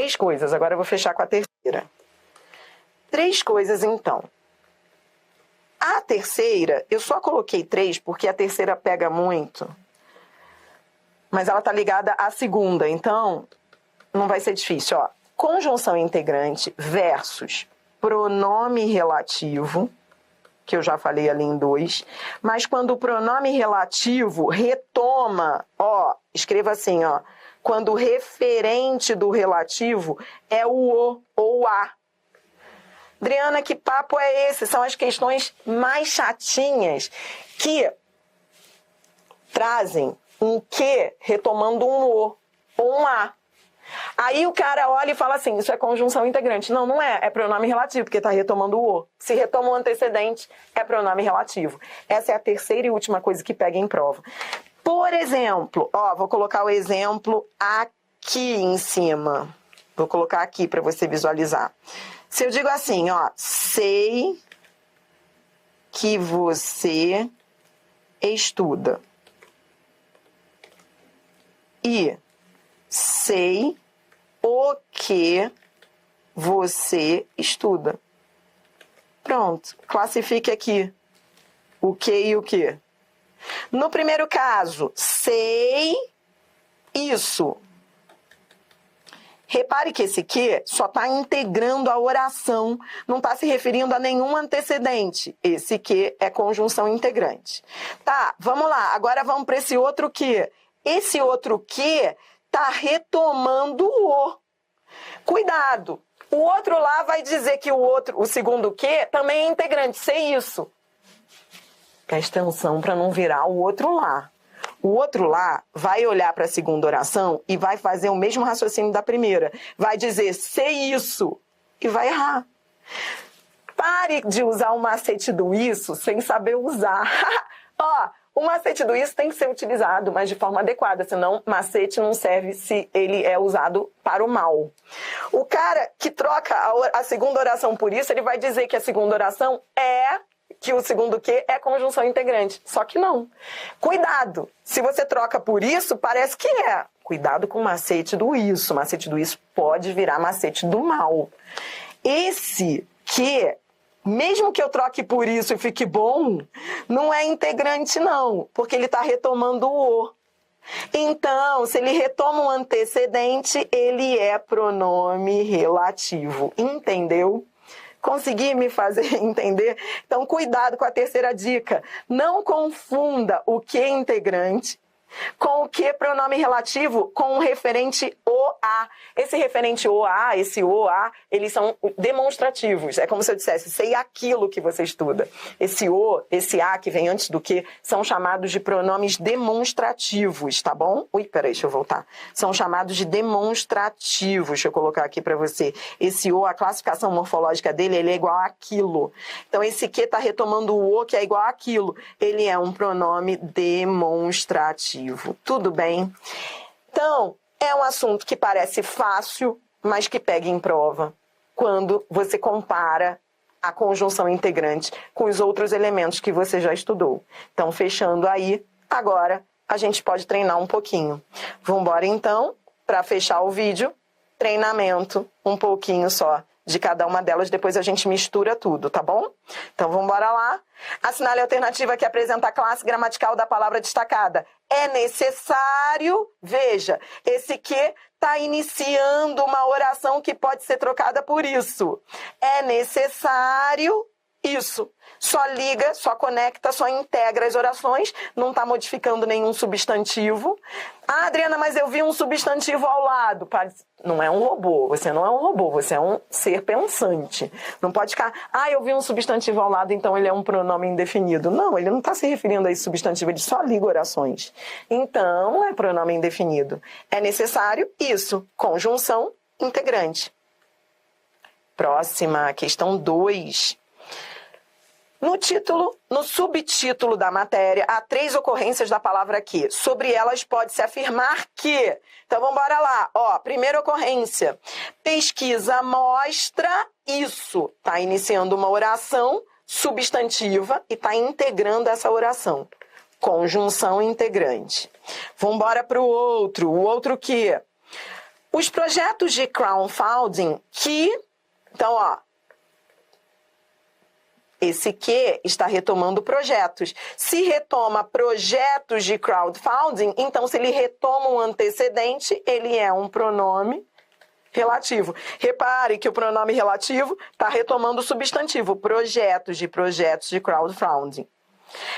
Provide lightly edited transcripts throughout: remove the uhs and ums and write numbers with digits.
3 coisas. Agora eu vou fechar com a terceira. 3 coisas, então. A terceira, eu só coloquei 3 porque a terceira pega muito. Mas ela tá ligada à segunda, então não vai ser difícil, ó. Conjunção integrante versus pronome relativo, que eu já falei ali em 2, mas quando o pronome relativo retoma, ó, escreva assim, ó, quando o referente do relativo é o ou a. Adriana, que papo é esse? São as questões mais chatinhas que trazem um que retomando um o ou um a. Aí o cara olha e fala assim, isso é conjunção integrante. Não, não é. É pronome relativo, porque está retomando o o. Se retoma o antecedente, é pronome relativo. Essa é a terceira e última coisa que pega em prova. Por exemplo, ó, vou colocar o exemplo aqui em cima. Vou colocar aqui para você visualizar. Se eu digo assim, ó, sei que você estuda. E sei o que você estuda. Pronto, classifique aqui o que e o que. No primeiro caso, sei isso. Repare que esse que só está integrando a oração, não está se referindo a nenhum antecedente. Esse que é conjunção integrante. Tá, vamos lá, agora vamos para esse outro que. Esse outro que está retomando o o. Cuidado, o outro lá vai dizer que o segundo que também é integrante, sei isso. Presta atenção para não virar o outro lá. O outro lá vai olhar para a segunda oração e vai fazer o mesmo raciocínio da primeira. Vai dizer, sei isso, e vai errar. Pare de usar o macete do isso sem saber usar. Ó, o macete do isso tem que ser utilizado, mas de forma adequada, senão macete não serve se ele é usado para o mal. O cara que troca a segunda oração por isso, ele vai dizer que a segunda oração que o segundo que é conjunção integrante. Só que não. Cuidado! Se você troca por isso, parece que é. Cuidado com o macete do isso. O macete do isso pode virar macete do mal. Esse que, mesmo que eu troque por isso e fique bom, não é integrante não, porque ele está retomando o o. Então, se ele retoma um antecedente, ele é pronome relativo. Entendeu? Consegui me fazer entender? Então, cuidado com a terceira dica. Não confunda o que é integrante com o que é pronome relativo com o referente OA. Esse referente OA, esse OA, eles são demonstrativos. É como se eu dissesse, sei aquilo que você estuda. Esse O, esse A que vem antes do que, são chamados de pronomes demonstrativos, tá bom? Ui, peraí, deixa eu voltar. São chamados de demonstrativos. Deixa eu colocar aqui para você. Esse O, a classificação morfológica dele, ele é igual àquilo. Então, esse que está retomando o O, que é igual àquilo. Ele é um pronome demonstrativo. Tudo bem? Então, é um assunto que parece fácil, mas que pega em prova quando você compara a conjunção integrante com os outros elementos que você já estudou. Então, fechando aí, agora a gente pode treinar um pouquinho. Vamos embora então, para fechar o vídeo, treinamento um pouquinho só de cada uma delas, depois a gente mistura tudo, tá bom? Então, vamos embora lá. Assinale a alternativa que apresenta a classe gramatical da palavra destacada. É necessário, veja, esse que está iniciando uma oração que pode ser trocada por isso. É necessário isso. Só liga, só conecta, só integra as orações, não está modificando nenhum substantivo. Ah, Adriana, mas eu vi um substantivo ao lado. Não é um robô, você não é um robô, você é um ser pensante. Não pode ficar, eu vi um substantivo ao lado, então ele é um pronome indefinido. Não, ele não está se referindo a esse substantivo, ele só liga orações. Então, é pronome indefinido. É necessário isso, conjunção integrante. Próxima, questão 2. No subtítulo da matéria, há 3 ocorrências da palavra que. Sobre elas pode-se afirmar que. Então, vamos embora lá. Ó, primeira ocorrência. Pesquisa mostra isso. Está iniciando uma oração substantiva e está integrando essa oração. Conjunção integrante. Vamos embora para o outro. O outro que. Os projetos de crowdfunding então, ó, esse que está retomando projetos. Se retoma projetos de crowdfunding, então se ele retoma um antecedente, ele é um pronome relativo. Repare que o pronome relativo está retomando o substantivo, projetos de crowdfunding.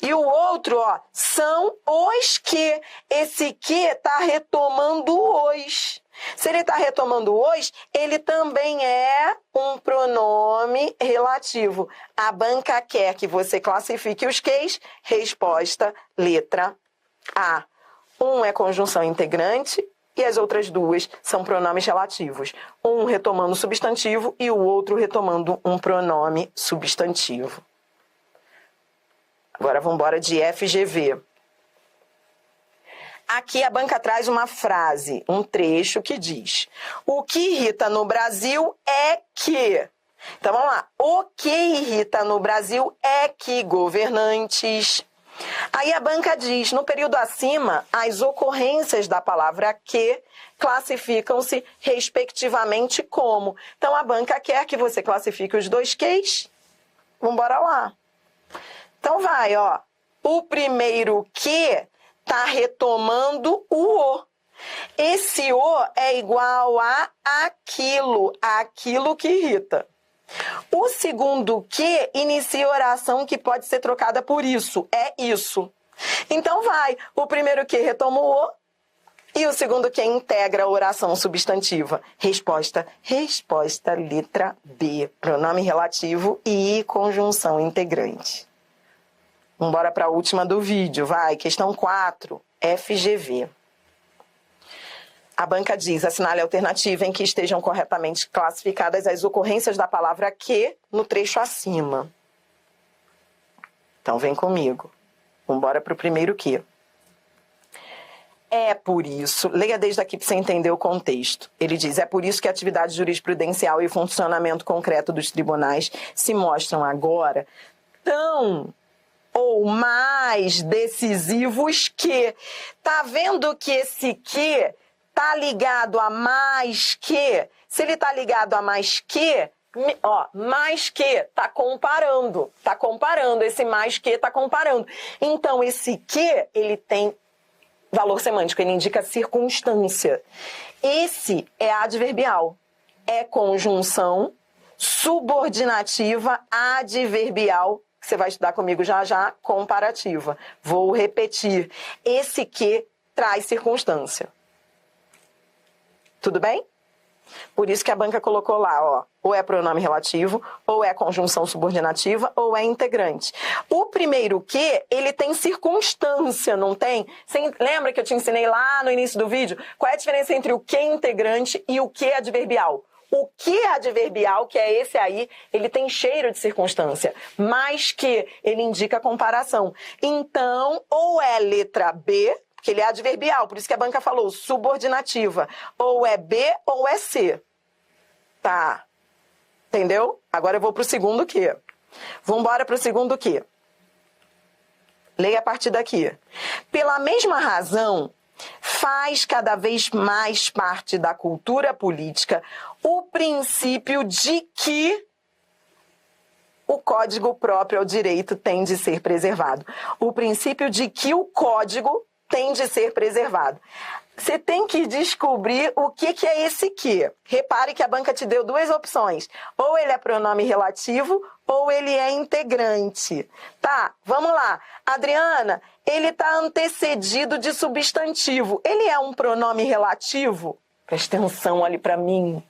E o outro, ó, são os que. Esse que está retomando os. Se ele está retomando os, ele também é um pronome relativo. A banca quer que você classifique os queis. Resposta, letra A. Um é conjunção integrante e as outras duas são pronomes relativos. Um retomando substantivo e o outro retomando um pronome substantivo. Agora vamos embora de FGV. Aqui a banca traz uma frase, um trecho que diz: o que irrita no Brasil é que... Então vamos lá. O que irrita no Brasil é que governantes... Aí a banca diz, no período acima, as ocorrências da palavra que classificam-se respectivamente como. Então a banca quer que você classifique os dois queis. Vamos embora lá. Então vai, ó. O primeiro que está retomando o o. Esse o é igual a aquilo que irrita. O segundo que inicia oração que pode ser trocada por isso, é isso. Então vai, o primeiro que retoma o e o segundo que integra a oração substantiva. Resposta, letra B, pronome relativo e conjunção integrante. Vamos embora para a última do vídeo, vai, questão 4, FGV. A banca diz, assinale a alternativa em que estejam corretamente classificadas as ocorrências da palavra que no trecho acima. Então, vem comigo. Vamos embora para o primeiro que. É por isso, leia desde aqui para você entender o contexto. Ele diz, é por isso que a atividade jurisprudencial e o funcionamento concreto dos tribunais se mostram agora tão ou mais decisivos que... Tá vendo que esse que... tá ligado a mais que, se ele tá ligado a mais que, ó, mais que tá comparando, esse mais que tá comparando. Então, esse que, ele tem valor semântico, ele indica circunstância. Esse é adverbial, é conjunção subordinativa adverbial, que você vai estudar comigo já já, comparativa. Vou repetir, esse que traz circunstância. Tudo bem? Por isso que a banca colocou lá, ó, ou é pronome relativo, ou é conjunção subordinativa, ou é integrante. O primeiro que, ele tem circunstância, não tem? Você lembra que eu te ensinei lá no início do vídeo? Qual é a diferença entre o que integrante e o que adverbial? O que adverbial, que é esse aí, ele tem cheiro de circunstância, mas que ele indica comparação. Então, ou é letra B, que ele é adverbial, por isso que a banca falou subordinativa. Ou é B ou é C. Tá. Entendeu? Agora eu vou para o segundo que. Vamos embora para o segundo que. Leia a partir daqui. Pela mesma razão, faz cada vez mais parte da cultura política o princípio de que o código próprio ao direito tem de ser preservado. O princípio de que o código tem de ser preservado. Você tem que descobrir o que é esse que. Repare que a banca te deu duas opções. Ou ele é pronome relativo, ou ele é integrante. Tá, vamos lá. Adriana, ele está antecedido de substantivo. Ele é um pronome relativo? Presta atenção ali para mim.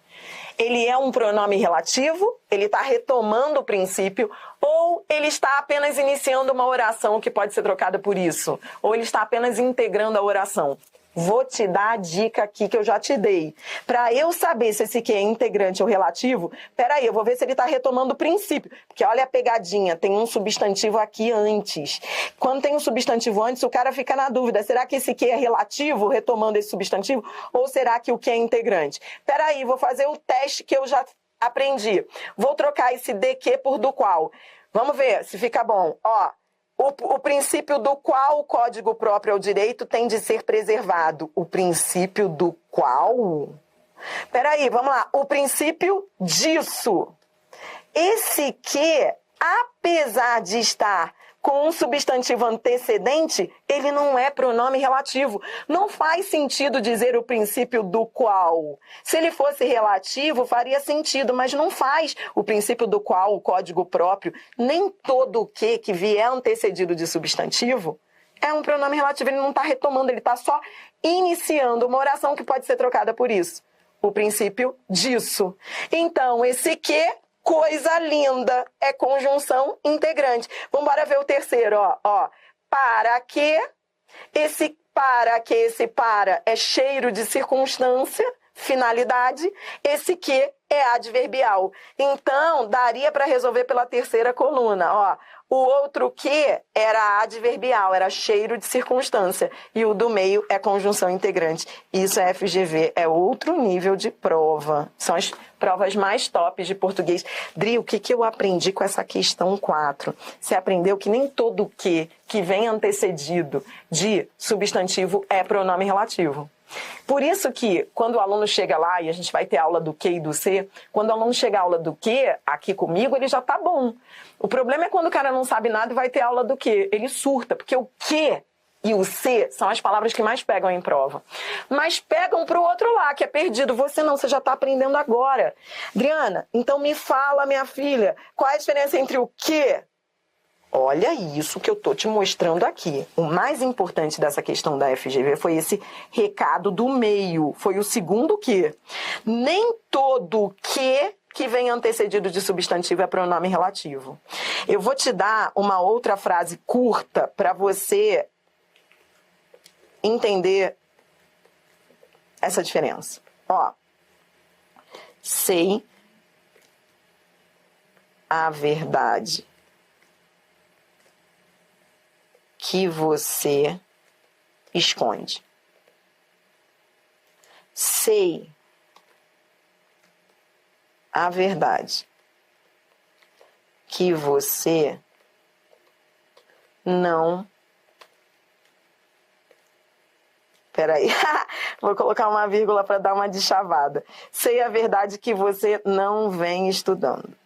Ele é um pronome relativo, ele está retomando o princípio, ou ele está apenas iniciando uma oração que pode ser trocada por isso, ou ele está apenas integrando a oração. Vou te dar a dica aqui que eu já te dei. Para eu saber se esse que é integrante ou relativo, peraí, eu vou ver se ele está retomando o princípio. Porque olha a pegadinha, tem um substantivo aqui antes. Quando tem um substantivo antes, o cara fica na dúvida. Será que esse que é relativo, retomando esse substantivo? Ou será que o que é integrante? Peraí, vou fazer o teste que eu já aprendi. Vou trocar esse de que por do qual. Vamos ver se fica bom. Ó. O princípio do qual o código próprio ao direito tem de ser preservado. O princípio do qual? Peraí, vamos lá. O princípio disso. Esse que, apesar de estar com um substantivo antecedente, ele não é pronome relativo. Não faz sentido dizer o princípio do qual. Se ele fosse relativo, faria sentido, mas não faz. O princípio do qual, o código próprio, nem todo o que vier antecedido de substantivo é um pronome relativo. Ele não está retomando, ele está só iniciando uma oração que pode ser trocada por isso. O princípio disso. Então, esse que... coisa linda, é conjunção integrante. Vamos embora ver o terceiro, ó. Para que esse para é cheiro de circunstância, finalidade, esse que é adverbial. Então, daria para resolver pela terceira coluna, ó. O outro que era adverbial, era cheiro de circunstância. E o do meio é conjunção integrante. Isso é FGV, é outro nível de prova. São as provas mais tops de português. Dri, o que eu aprendi com essa questão 4? Você aprendeu que nem todo que vem antecedido de substantivo é pronome relativo. Por isso que, quando o aluno chega lá, e a gente vai ter aula do que e do se, quando o aluno chega à aula do que, aqui comigo, ele já tá bom. O problema é quando o cara não sabe nada e vai ter aula do que. Ele surta, porque o que e o se são as palavras que mais pegam em prova. Mas pegam pro outro lá, que é perdido. Você não, você já tá aprendendo agora. Adriana, então me fala, minha filha, qual é a diferença entre o que? Olha isso que eu tô te mostrando aqui. O mais importante dessa questão da FGV foi esse recado do meio. Foi o segundo que. Nem todo que vem antecedido de substantivo é pronome relativo. Eu vou te dar uma outra frase curta para você entender essa diferença. Ó. Sei a verdade que você esconde. Sei a verdade que você não... Peraí, vou colocar uma vírgula para dar uma deschavada. Sei a verdade que você não vem estudando.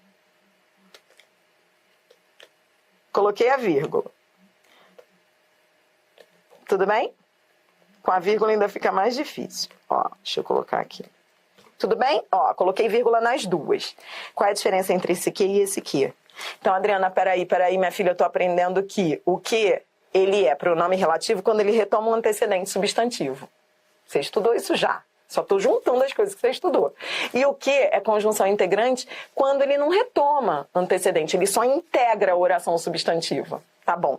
Coloquei a vírgula. Tudo bem? Com a vírgula ainda fica mais difícil. Ó, deixa eu colocar aqui. Tudo bem? Ó, coloquei vírgula nas duas. Qual é a diferença entre esse que e esse que? Então, Adriana, peraí, minha filha, eu tô aprendendo que o que ele é pronome relativo quando ele retoma um antecedente substantivo. Você estudou isso já. Só tô juntando as coisas que você estudou. E o que é conjunção integrante quando ele não retoma antecedente, ele só integra a oração substantiva. Tá bom.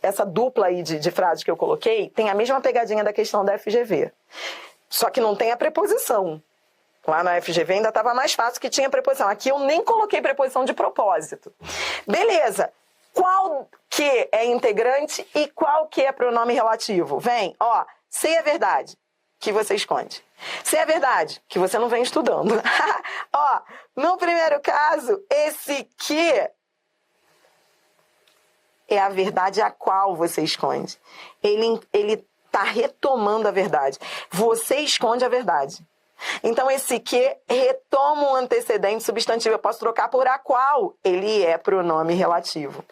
Essa dupla aí de frases que eu coloquei tem a mesma pegadinha da questão da FGV. Só que não tem a preposição. Lá na FGV ainda estava mais fácil que tinha preposição. Aqui eu nem coloquei preposição de propósito. Beleza. Qual que é integrante e qual que é pronome relativo? Vem, ó, sei a verdade que você esconde. Sei a verdade que você não vem estudando. Ó, no primeiro caso, esse que é a verdade a qual você esconde. Ele está retomando a verdade. Você esconde a verdade. Então, esse que retoma um antecedente substantivo. Eu posso trocar por a qual. Ele é pronome relativo.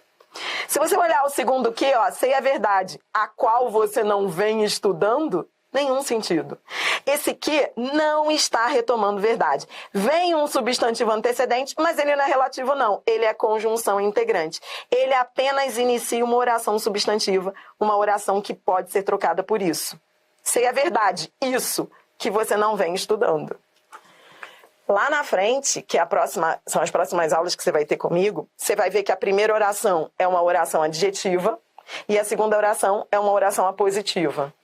Se você olhar o segundo que, ó, sei a verdade, a qual você não vem estudando, nenhum sentido. Esse que não está retomando verdade. Vem um substantivo antecedente, mas ele não é relativo, não. Ele é conjunção integrante. Ele apenas inicia uma oração substantiva, uma oração que pode ser trocada por isso. Sei a verdade, isso que você não vem estudando. Lá na frente, que são as próximas aulas que você vai ter comigo, você vai ver que a primeira oração é uma oração adjetiva e a segunda oração é uma oração apositiva.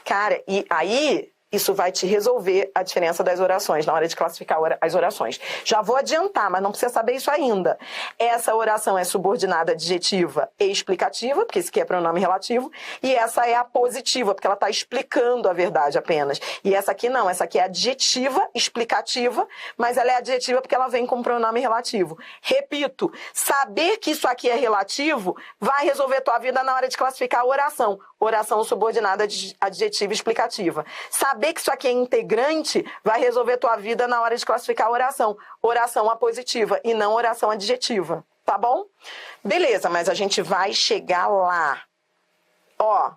Cara, e aí isso vai te resolver a diferença das orações, na hora de classificar as orações. Já vou adiantar, mas não precisa saber isso ainda. Essa oração é subordinada adjetiva e explicativa, porque isso aqui é pronome relativo, e essa é apositiva, porque ela está explicando a verdade apenas. E essa aqui não, essa aqui é adjetiva, explicativa, mas ela é adjetiva porque ela vem com pronome relativo. Repito, saber que isso aqui é relativo vai resolver tua vida na hora de classificar a oração. oração subordinada adjetiva explicativa. Saber que isso aqui é integrante vai resolver tua vida na hora de classificar a oração. Oração apositiva e não oração adjetiva, tá bom? Beleza, mas a gente vai chegar lá. Ó,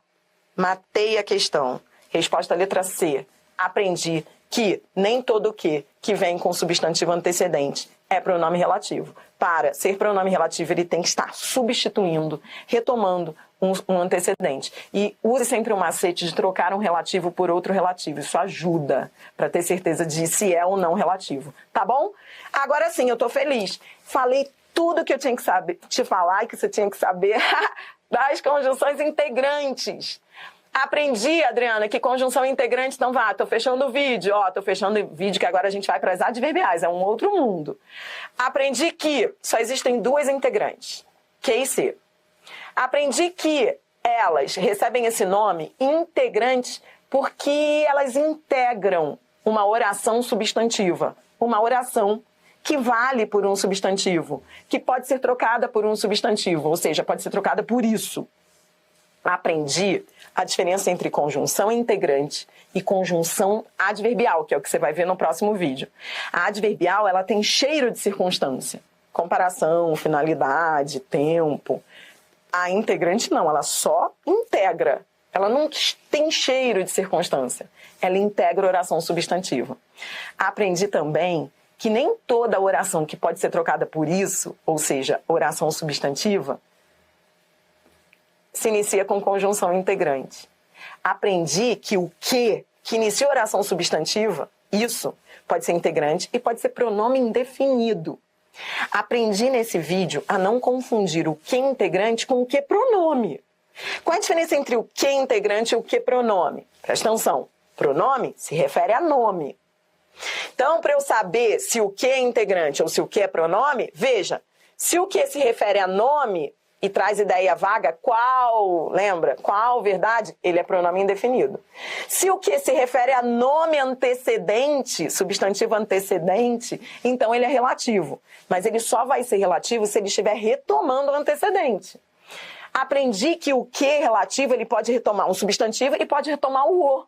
matei a questão. Resposta letra C. Aprendi que nem todo o que vem com substantivo antecedente é pronome relativo. Para ser pronome relativo, ele tem que estar substituindo, retomando um antecedente. E use sempre o macete de trocar um relativo por outro relativo. Isso ajuda para ter certeza de se é ou não relativo. Tá bom? Agora sim, eu tô feliz. Falei tudo que eu tinha que saber, te falar e que você tinha que saber das conjunções integrantes. Aprendi, Adriana, que conjunção integrante, então vá, tô fechando o vídeo, ó, tô fechando o vídeo que agora a gente vai para as adverbiais, é um outro mundo. Aprendi que só existem duas integrantes, Q e C. Aprendi que elas recebem esse nome, integrantes, porque elas integram uma oração substantiva, uma oração que vale por um substantivo, que pode ser trocada por um substantivo, ou seja, pode ser trocada por isso. Aprendi a diferença entre conjunção integrante e conjunção adverbial, que é o que você vai ver no próximo vídeo. A adverbial, ela tem cheiro de circunstância. Comparação, finalidade, tempo. A integrante não, ela só integra. Ela não tem cheiro de circunstância. Ela integra a oração substantiva. Aprendi também que nem toda oração que pode ser trocada por isso, ou seja, oração substantiva, se inicia com conjunção integrante. Aprendi que o que inicia a oração substantiva, isso, pode ser integrante e pode ser pronome indefinido. Aprendi nesse vídeo a não confundir o que integrante com o que pronome. Qual é a diferença entre o que integrante e o que pronome? Presta atenção. Pronome se refere a nome. Então, para eu saber se o que é integrante ou se o que é pronome, veja, se o que se refere a nome e traz ideia vaga, qual, lembra? Qual, verdade? Ele é pronome indefinido. Se o que se refere a nome antecedente, substantivo antecedente, então ele é relativo. Mas ele só vai ser relativo se ele estiver retomando o antecedente. Aprendi que o que relativo, ele pode retomar um substantivo e pode retomar o o.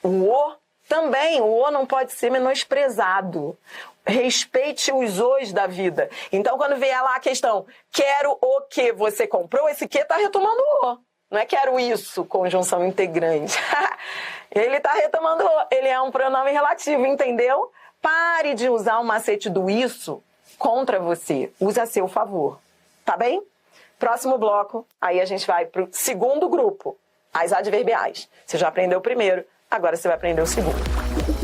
O o também, o o não pode ser menosprezado. Respeite os os da vida. Então, quando vier lá a questão, quero o que você comprou, esse que está retomando o o. Não é quero isso, conjunção integrante. Ele está retomando o. Ele é um pronome relativo, entendeu? Pare de usar o macete do isso contra você. Use a seu favor. Tá bem? Próximo bloco, aí a gente vai para o segundo grupo, as adverbiais. Você já aprendeu o primeiro, agora você vai aprender o segundo.